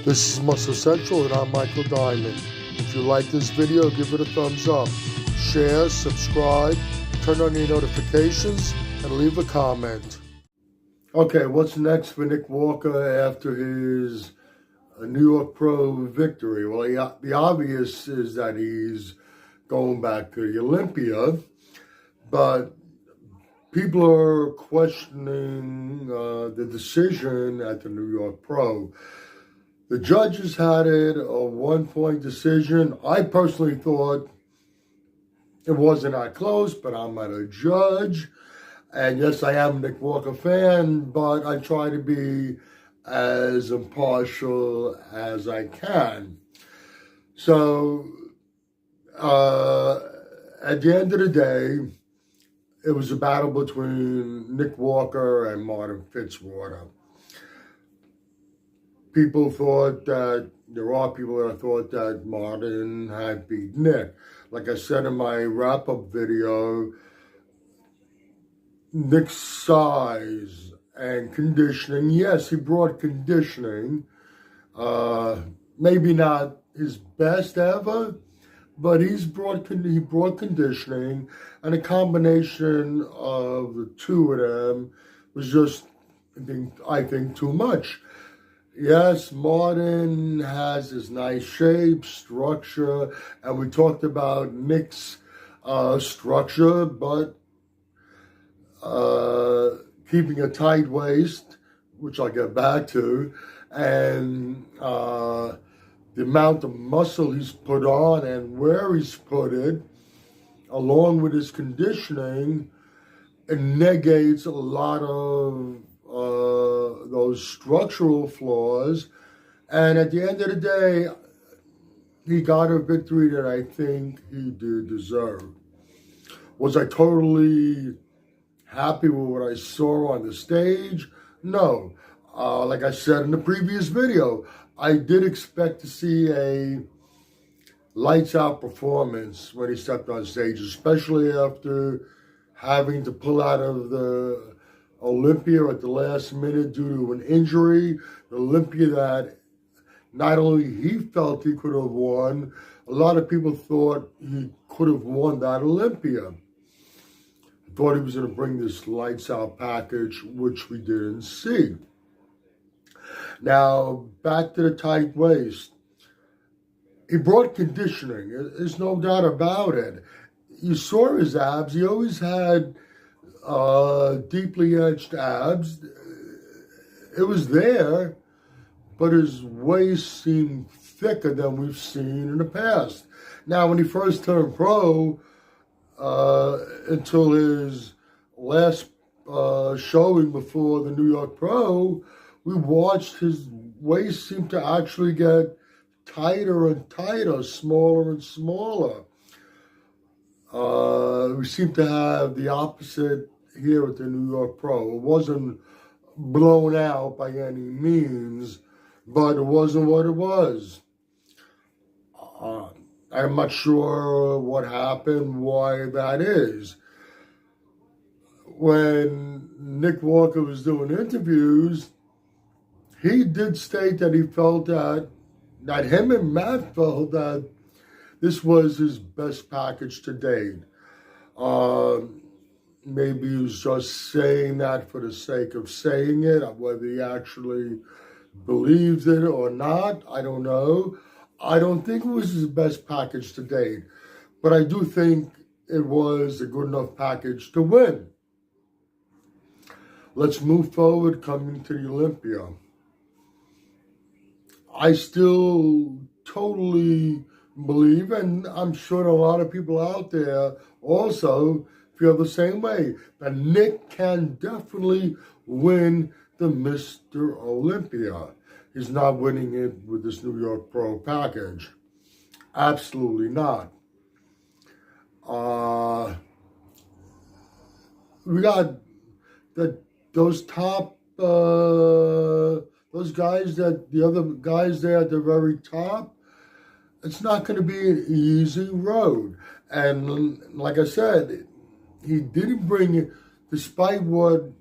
This is Muscle Central and I'm Michael Diamond. If you like this video, give it a thumbs up. Share, subscribe, turn on your notifications, and leave a comment. Okay, what's next for Nick Walker after his New York Pro victory? Well, the obvious is that he's going back to the Olympia, but people are questioning the decision at the New York Pro. The judges had it a 1-point decision. I personally thought it wasn't that close, but I'm not a judge. And yes, I am a Nick Walker fan, but I try to be as impartial as I can. So, at the end of the day, it was a battle between Nick Walker and Martin Fitzwater. People thought that, there are people that thought that Martin had beat Nick. Like I said in my wrap-up video, Nick's size and conditioning, yes, he brought conditioning. Maybe not his best ever, but he brought conditioning, and a combination of the two of them was just, I think too much. Yes, Martin has his nice shape, structure, and we talked about Nick's structure, but keeping a tight waist, which I'll get back to, and the amount of muscle he's put on and where he's put it, along with his conditioning, it negates a lot of those structural flaws. And at the end of the day, he got a victory that I think he did deserve. Was I totally happy with what I saw on the stage? No. Like I said in the previous video, I did expect to see a lights out performance when he stepped on stage, especially after having to pull out of the Olympia at the last minute due to an injury. The Olympia that not only he felt he could have won, a lot of people thought he could have won that Olympia. Thought he was going to bring this lights out package, which we didn't see. Now, back to the tight waist. He brought conditioning. There's no doubt about it. You saw his abs. He always had deeply etched abs. It was there, but his waist seemed thicker than we've seen in the past. Now, when he first turned pro, until his last showing before the New York Pro, we watched his waist seem to actually get tighter and tighter, smaller and smaller. We seem to have the opposite here at the New York Pro. It wasn't blown out by any means, but it wasn't what it was. I'm not sure what happened, why that is. When Nick Walker was doing interviews, he did state that he felt that him and Matt felt that this was his best package to date. Maybe he was just saying that for the sake of saying it, whether he actually believes it or not, I don't know. I don't think it was his best package to date, but I do think it was a good enough package to win. Let's move forward, coming to the Olympia. I still totally believe, and I'm sure a lot of people out there also feel the same way, that Nick can definitely win the Mr. Olympia. He's not winning it with this New York Pro package. Absolutely not. We got those top, those guys, the other guys there at the very top. It's not going to be an easy road. And like I said, he didn't bring it, despite what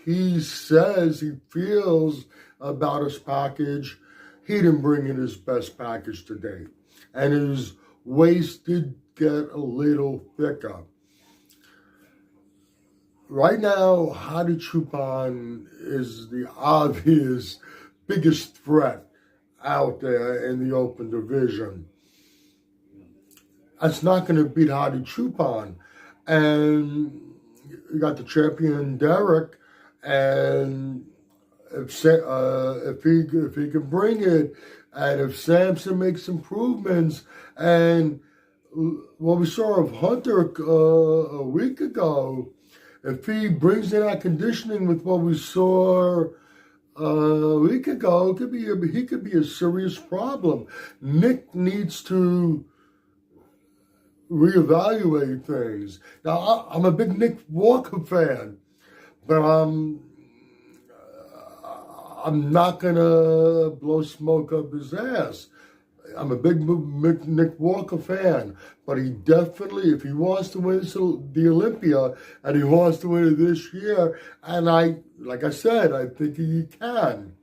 he says he feels about his package, he didn't bring in his best package to date. And his waist did get a little thicker. Right now, Hadi Choopan is the obvious biggest threat out there in the open division. That's not going to beat Hadi Choopan. And you got the champion Derek, and if he can bring it, and if Samson makes improvements, and what we saw of Hunter a week ago, if he brings in that conditioning with what we saw a week ago, he could be a serious problem. Nick needs to reevaluate things. Now, I'm a big Nick Walker fan, but I'm not gonna blow smoke up his ass. I'm a big Nick Walker fan, but he definitely, if he wants to win the Olympia, and he wants to win it this year, and like I said, I think he can,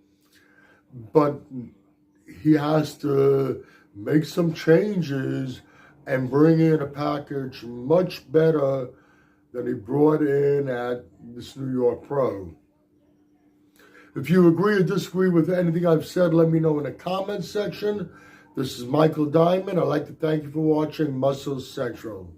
but he has to make some changes and bring in a package much better than he brought in at this New York Pro. If you agree or disagree with anything I've said, let me know in the comments section. This is Michael Diamond. I'd like to thank you for watching Muscle Central.